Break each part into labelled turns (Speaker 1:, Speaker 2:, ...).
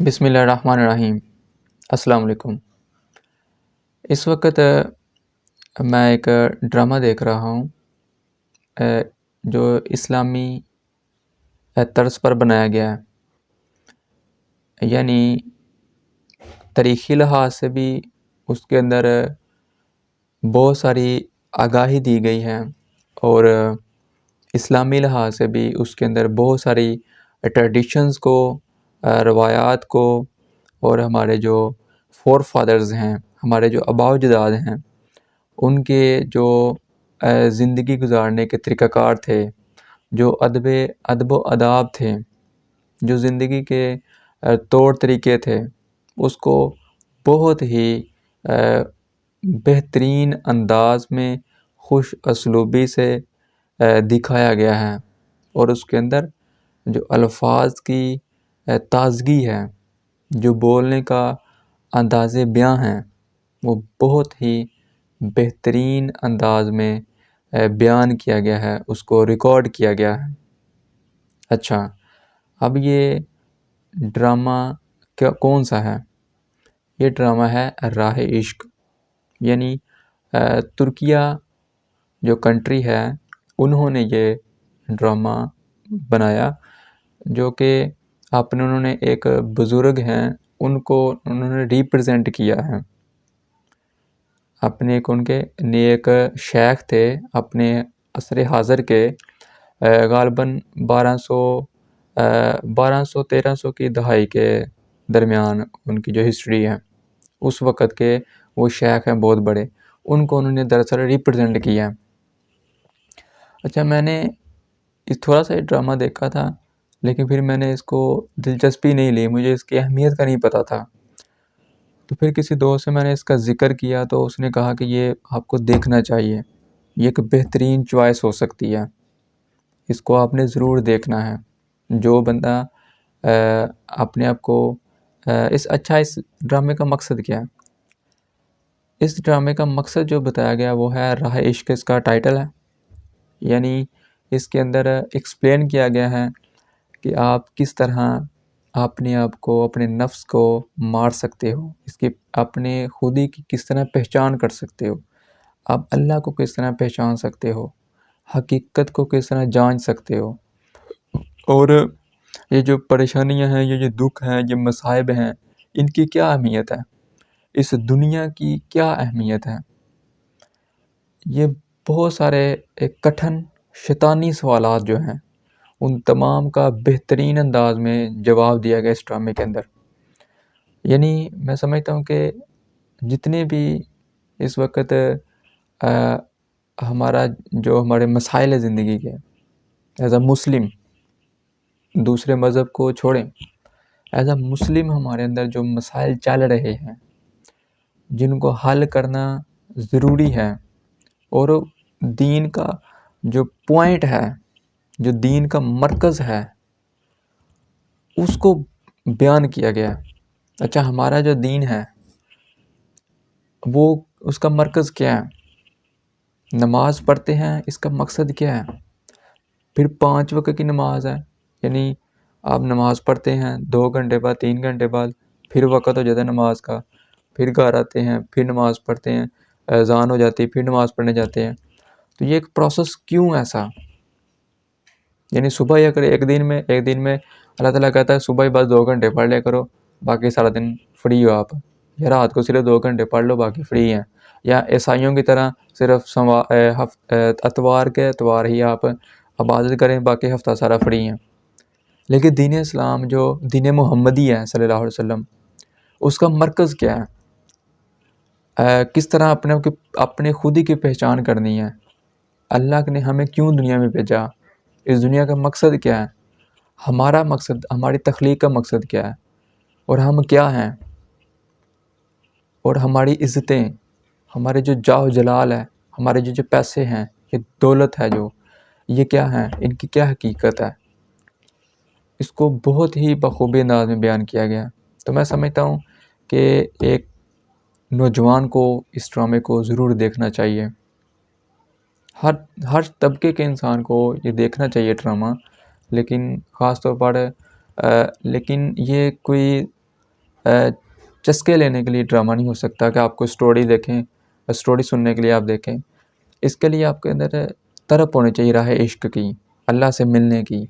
Speaker 1: بسم اللہ الرحمن الرحیم۔ السلام علیکم۔ اس وقت میں ایک ڈرامہ دیکھ رہا ہوں جو اسلامی طرز پر بنایا گیا ہے، یعنی تاریخی لحاظ سے بھی اس کے اندر بہت ساری آگاہی دی گئی ہے، اور اسلامی لحاظ سے بھی اس کے اندر بہت ساری ٹریڈیشنز کو، روایات کو، اور ہمارے جو فور فادرز ہیں، ہمارے جو آباء و اجداد ہیں، ان کے جو زندگی گزارنے کے طریقہ کار تھے، جو ادب و آداب تھے، جو زندگی کے طور طریقے تھے، اس کو بہت ہی بہترین انداز میں خوش اسلوبی سے دکھایا گیا ہے، اور اس کے اندر جو الفاظ کی تازگی ہے، جو بولنے کا انداز بیاں ہے، وہ بہت ہی بہترین انداز میں بیان کیا گیا ہے، اس کو ریکارڈ کیا گیا ہے۔ اچھا، اب یہ ڈرامہ کون سا ہے؟ یہ ڈرامہ ہے راہ عشق، یعنی ترکیہ جو کنٹری ہے، انہوں نے یہ ڈرامہ بنایا، جو کہ انہوں نے ایک بزرگ ہیں، انہوں نے ریپرزینٹ کیا ہے۔ ان کے ایک شیخ تھے اپنے عصر حاضر کے، غالباً 1300 کی دہائی کے درمیان ان کی جو ہسٹری ہے، اس وقت کے وہ شیخ ہیں بہت بڑے، ان کو انہوں نے دراصل ریپرزینٹ کیا ہے۔ اچھا، میں نے تھوڑا سا یہ ڈرامہ دیکھا تھا، لیکن پھر میں نے اس کو دلچسپی نہیں لی، مجھے اس کی اہمیت کا نہیں پتہ تھا۔ تو پھر کسی دوست سے میں نے اس کا ذکر کیا تو اس نے کہا کہ یہ آپ کو دیکھنا چاہیے، یہ ایک بہترین چوائس ہو سکتی ہے، اس کو آپ نے ضرور دیکھنا ہے۔ جو بندہ اپنے آپ کو اس ڈرامے کا مقصد کیا ہے؟ اس ڈرامے کا مقصد جو بتایا گیا وہ ہے راہ عشق، اس کا ٹائٹل ہے، یعنی اس کے اندر ایکسپلین کیا گیا ہے کہ آپ کس طرح اپنے آپ کو، اپنے نفس کو مار سکتے ہو، اس کی اپنے خودی کی کس طرح پہچان کر سکتے ہو، آپ اللہ کو کس طرح پہچان سکتے ہو، حقیقت کو کس طرح جان سکتے ہو، اور یہ جو پریشانیاں ہیں، یہ جو دکھ ہیں، یہ مصائب ہیں، ان کی کیا اہمیت ہے، اس دنیا کی کیا اہمیت ہے۔ یہ بہت سارے کٹھن شیطانی سوالات جو ہیں، ان تمام کا بہترین انداز میں جواب دیا گیا اس ڈرامے کے اندر۔ یعنی میں سمجھتا ہوں کہ جتنے بھی اس وقت ہمارے مسائل زندگی کے، ایز اے مسلم، دوسرے مذہب کو چھوڑیں، ایز اے مسلم ہمارے اندر جو مسائل چل رہے ہیں، جن کو حل کرنا ضروری ہے، اور دین کا جو پوائنٹ ہے، جو دین کا مرکز ہے، اس کو بیان کیا گیا۔ اچھا، ہمارا جو دین ہے وہ اس کا مرکز کیا ہے؟ نماز پڑھتے ہیں، اس کا مقصد کیا ہے؟ پھر 5 وقت کی نماز ہے، یعنی آپ نماز پڑھتے ہیں 2 گھنٹے بعد، 3 گھنٹے بعد پھر وقت ہو جاتا ہے نماز کا، پھر گھر آتے ہیں، پھر نماز پڑھتے ہیں، اذان ہو جاتی ہے، پھر نماز پڑھنے جاتے ہیں۔ تو یہ ایک پروسیس کیوں ایسا؟ یعنی صبح ہی اگر ایک دن میں اللہ تعالیٰ کہتا ہے صبح ہی بس 2 گھنٹے پڑھ لیا کرو، باقی سارا دن فری ہو آپ، یا رات کو صرف 2 گھنٹے پڑھ لو، باقی فری ہیں، یا عیسائیوں کی طرح صرف اتوار ہی آپ عبادت کریں، باقی ہفتہ سارا فری ہیں۔ لیکن دین اسلام جو دین محمدی ہے صلی اللہ علیہ وسلم، اس کا مرکز کیا ہے؟ کس طرح اپنے خودی کی پہچان کرنی ہے؟ اللہ نے ہمیں کیوں دنیا میں بھیجا؟ اس دنیا کا مقصد کیا ہے؟ ہمارا مقصد، ہماری تخلیق کا مقصد کیا ہے؟ اور ہم کیا ہیں؟ اور ہماری عزتیں، ہمارے جو جاہ و جلال ہے، ہمارے جو پیسے ہیں، یہ دولت ہے، جو یہ کیا ہیں، ان کی کیا حقیقت ہے؟ اس کو بہت ہی بخوبی انداز میں بیان کیا گیا۔ تو میں سمجھتا ہوں کہ ایک نوجوان کو اس ڈرامے کو ضرور دیکھنا چاہیے، ہر طبقے کے انسان کو یہ دیکھنا چاہیے ڈرامہ، لیکن خاص طور پر لیکن یہ کوئی چسکے لینے کے لیے ڈرامہ نہیں ہو سکتا کہ آپ کو اسٹوری دیکھیں، اسٹوری سننے کے لیے آپ دیکھیں. اس کے لیے آپ کے اندر طرف ہونی چاہیے راہ عشق کی، اللہ سے ملنے کی،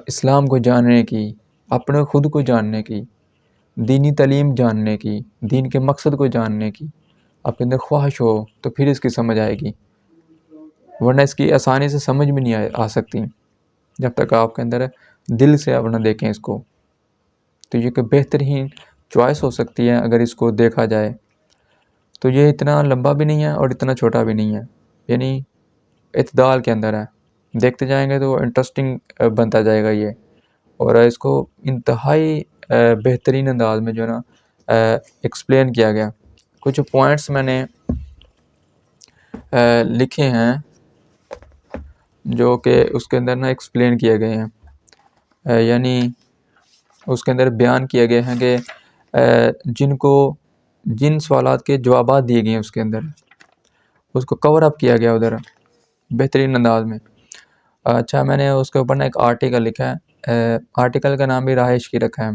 Speaker 1: اسلام کو جاننے کی، اپنے خود کو جاننے کی، دینی تعلیم جاننے کی، دین کے مقصد کو جاننے کی. آپ کے اندر خواہش ہو تو پھر اس کی سمجھ آئے گی، ورنہ اس کی آسانی سے سمجھ بھی نہیں آ سکتی جب تک آپ کے اندر دل سے آپ نہ دیکھیں اس کو. تو یہ کہ بہترین چوائس ہو سکتی ہے اگر اس کو دیکھا جائے. تو یہ اتنا لمبا بھی نہیں ہے اور اتنا چھوٹا بھی نہیں ہے، یعنی اعتدال کے اندر ہے. دیکھتے جائیں گے تو انٹرسٹنگ بنتا جائے گا یہ، اور اس کو انتہائی بہترین انداز میں جو ہے نا ایکسپلین کیا گیا. کچھ پوائنٹس میں نے لکھے ہیں جو کہ اس کے اندر نا ایکسپلین کیے گئے ہیں، یعنی اس کے اندر بیان کیے گئے ہیں کہ جن سوالات کے جوابات دیے گئے ہیں اس کے اندر اس کو کور اپ کیا گیا ادھر بہترین انداز میں. اچھا، میں نے اس کے اوپر نا ایک آرٹیکل لکھا ہے، آرٹیکل کا نام بھی راہ عشقی رکھا ہے،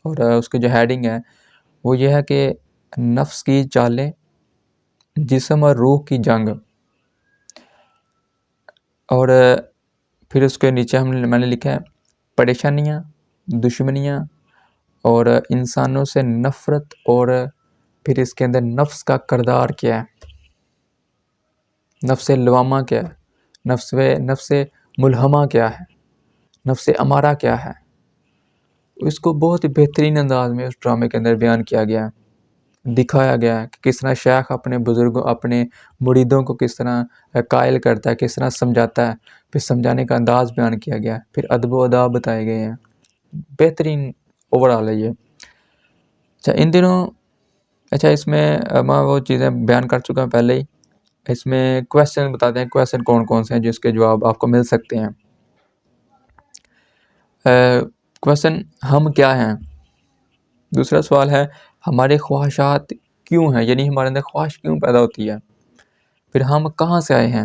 Speaker 1: اور اس کی جو ہیڈنگ ہے وہ یہ ہے کہ نفس کی چالیں، جسم اور روح کی جنگ. اور پھر اس کے نیچے میں نے لکھا ہے پریشانیاں، دشمنیاں اور انسانوں سے نفرت، اور پھر اس کے اندر نفس کا کردار کیا ہے، نفس لوامہ کیا ہے، نفس ملہمہ کیا ہے، نفس امارہ کیا ہے. اس کو بہت ہی بہترین انداز میں اس ڈرامے کے اندر بیان کیا گیا ہے، دکھایا گیا ہے کہ کس طرح شیخ اپنے بزرگوں، اپنے مریدوں کو کس طرح قائل کرتا ہے، کس طرح سمجھاتا ہے، پھر سمجھانے کا انداز بیان کیا گیا ہے، پھر ادب و آداب بتائے گئے ہیں. بہترین اوور آل ہے یہ. اچھا ان دنوں، اچھا اس میں میں وہ چیزیں بیان کر چکا ہوں پہلے ہی. اس میں کویسچن بتاتے ہیں، کویسچن کون کون سے ہیں جس کے جواب آپ کو مل سکتے ہیں. کویسچن، ہم کیا ہیں؟ دوسرا سوال ہے ہمارے خواہشات کیوں ہیں، یعنی ہمارے اندر خواہش کیوں پیدا ہوتی ہے. پھر ہم کہاں سے آئے ہیں،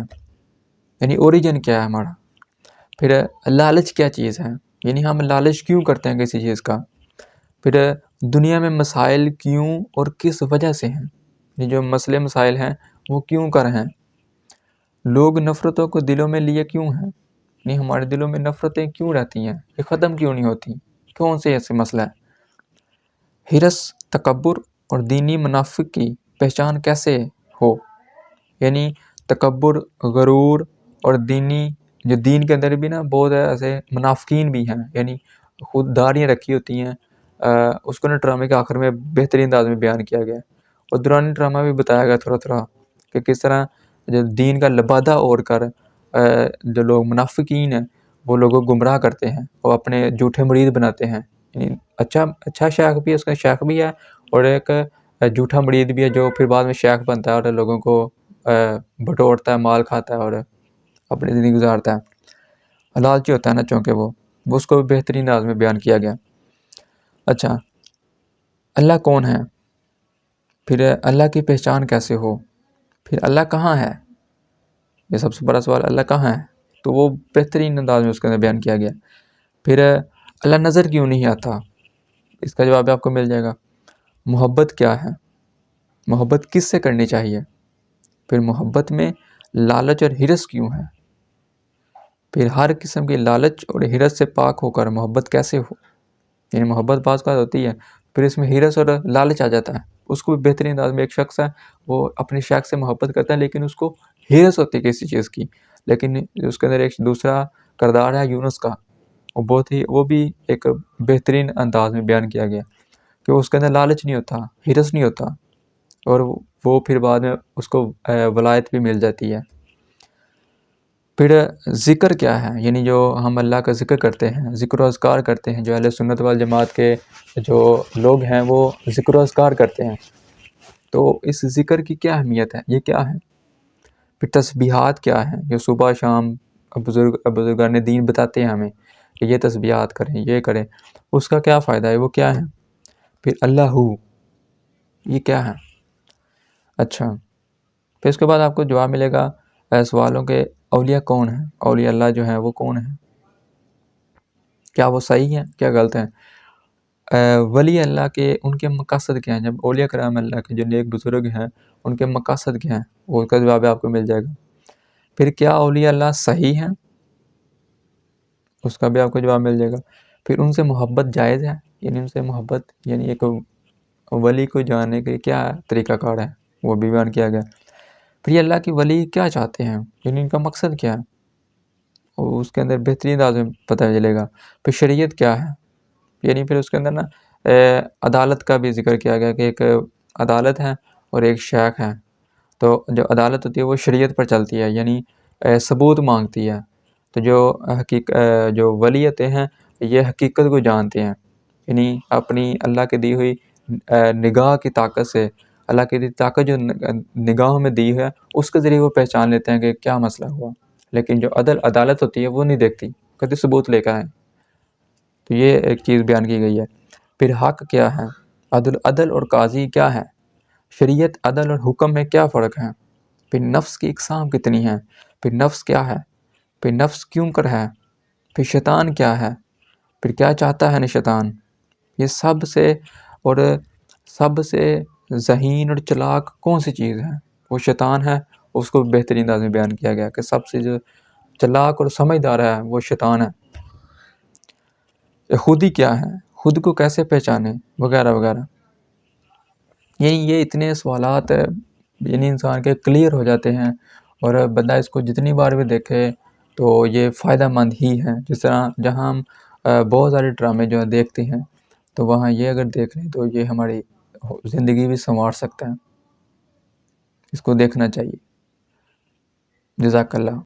Speaker 1: یعنی اوریجن کیا ہے ہمارا. پھر لالچ کیا چیز ہے، یعنی ہم لالچ کیوں کرتے ہیں کسی چیز کا. پھر دنیا میں مسائل کیوں اور کس وجہ سے ہیں، یہ جو مسئلے مسائل ہیں وہ کیوں کر ہیں. لوگ نفرتوں کو دلوں میں لیے کیوں ہیں، یعنی ہمارے دلوں میں نفرتیں کیوں رہتی ہیں، یہ ختم کیوں نہیں ہوتی، کون سے ایسے مسئلہ ہے. حرص، تکبر اور دینی منافق کی پہچان کیسے ہو، یعنی تکبر، غرور اور جو دین کے اندر بھی نا بہت ایسے منافقین بھی ہیں، یعنی خود داڑیاں رکھی ہوتی ہیں. اس کو نا ڈرامے کے آخر میں بہترین انداز میں بیان کیا گیا، اور دوران ڈرامہ بھی بتایا گیا تھوڑا تھوڑا کہ کس طرح جو دین کا لبادہ اوڑھ کر جو لوگ منافقین ہیں وہ لوگوں کو گمراہ کرتے ہیں اور اپنے جھوٹے مرید بناتے ہیں. یعنی اچھا شیخ بھی ہے، اس کا شیخ بھی ہے، اور ایک جھوٹا مرید بھی ہے جو پھر بعد میں شیخ بنتا ہے اور لوگوں کو بٹورتا ہے، مال کھاتا ہے اور اپنی زندگی گزارتا ہے. لالچی ہوتا ہے نا چونکہ وہ اس کو بہترین انداز میں بیان کیا گیا. اچھا، اللہ کون ہے، پھر اللہ کی پہچان کیسے ہو، پھر اللہ کہاں ہے، یہ سب سے بڑا سوال، اللہ کہاں ہے، تو وہ بہترین انداز میں اس کے اندر بیان کیا گیا. پھر اللہ نظر کیوں نہیں آتا، اس کا جواب آپ کو مل جائے گا. محبت کیا ہے، محبت کس سے کرنی چاہیے. پھر محبت میں لالچ اور حرص کیوں ہے. پھر ہر قسم کی لالچ اور حرص سے پاک ہو کر محبت کیسے ہو، یعنی محبت بعض کا ہوتی ہے، پھر اس میں حرص اور لالچ آ جاتا ہے. اس کو بھی بہترین انداز میں ایک شخص ہے وہ اپنے شیخ سے محبت کرتا ہے لیکن اس کو حرص ہوتی ہے کسی چیز کی. لیکن اس کے اندر ایک دوسرا کردار ہے یونس کا، وہ بھی ایک بہترین انداز میں بیان کیا گیا کہ اس کے اندر لالچ نہیں ہوتا، حرص نہیں ہوتا، اور وہ پھر بعد میں اس کو ولایت بھی مل جاتی ہے. پھر ذکر کیا ہے، یعنی جو ہم اللہ کا ذکر کرتے ہیں، ذکر و اذکار کرتے ہیں، جو اہل سنت والجماعت کے جو لوگ ہیں وہ ذکر و اذکار کرتے ہیں، تو اس ذکر کی کیا اہمیت ہے، یہ کیا ہے. پھر تسبیحات کیا ہیں، جو صبح شام بزرگان دین بتاتے ہیں ہمیں کہ یہ تسبیحات کریں، یہ کریں، اس کا کیا فائدہ ہے، وہ کیا ہے. پھر اللہ یہ کیا ہے. اچھا، پھر اس کے بعد آپ کو جواب ملے گا سوالوں کے، اولیاء کون ہیں، اولیاء اللہ جو ہیں وہ کون ہیں، کیا وہ صحیح ہیں، کیا غلط ہیں. ولی اللہ کے ان کے مقاصد کیا ہیں، جب اولیاء کرام اللہ کے جو نیک بزرگ ہیں ان کے مقاصد کیا ہیں، وہ کا جواب آپ کو مل جائے گا۔ پھر کیا اولیاء اللہ صحیح ہیں، اس کا بھی آپ کو جواب مل جائے گا۔ پھر ان سے محبت جائز ہے، یعنی ان سے محبت، یعنی ایک ولی کو جاننے کے کیا طریقہ کار ہے، وہ بھی بیان کیا گیا۔ پھر یہ اللہ کی ولی کیا چاہتے ہیں، یعنی ان کا مقصد کیا ہے، اور اس کے اندر بہترین انداز میں پتہ چلے گا۔ پھر شریعت کیا ہے، یعنی پھر اس کے اندر نا عدالت کا بھی ذکر کیا گیا کہ ایک عدالت ہے اور ایک شیخ ہے، تو جو عدالت ہوتی ہے وہ شریعت پر چلتی ہے، یعنی ثبوت مانگتی ہے، تو جو ولیتیں ہیں یہ حقیقت کو جانتے ہیں، یعنی اپنی اللہ کے دی ہوئی نگاہ کی طاقت سے، اللہ کی دی طاقت جو نگاہوں میں دی ہے اس کے ذریعے وہ پہچان لیتے ہیں کہ کیا مسئلہ ہوا۔ لیکن جو عدالت ہوتی ہے وہ نہیں دیکھتی، کبھی ثبوت لے کر آئیں۔ تو یہ ایک چیز بیان کی گئی ہے۔ پھر حق کیا ہے، عدل اور قاضی کیا ہے، شریعت، عدل اور حکم میں کیا فرق ہے، پھر نفس کی اقسام کتنی ہیں، پھر نفس کیا ہے، پھر نفس کیوں کر ہے، پھر شیطان کیا ہے، پھر کیا چاہتا ہے شیطان۔ یہ سب سے ذہین اور چلاک کون سی چیز ہے، وہ شیطان ہے۔ اس کو بہترین انداز میں بیان کیا گیا کہ سب سے جو چلاک اور سمجھدار ہے وہ شیطان ہے۔ خودی کیا ہے، خود کو کیسے پہچانے، وغیرہ وغیرہ۔ یعنی یہ اتنے سوالات یعنی انسان کے کلیئر ہو جاتے ہیں، اور بندہ اس کو جتنی بار بھی دیکھے تو یہ فائدہ مند ہی ہے۔ جس طرح جہاں ہم بہت سارے ڈرامے جو دیکھتے ہیں تو وہاں یہ اگر دیکھ لیں تو یہ ہماری زندگی بھی سنوار سکتا ہے، اس کو دیکھنا چاہیے۔ جزاک اللہ۔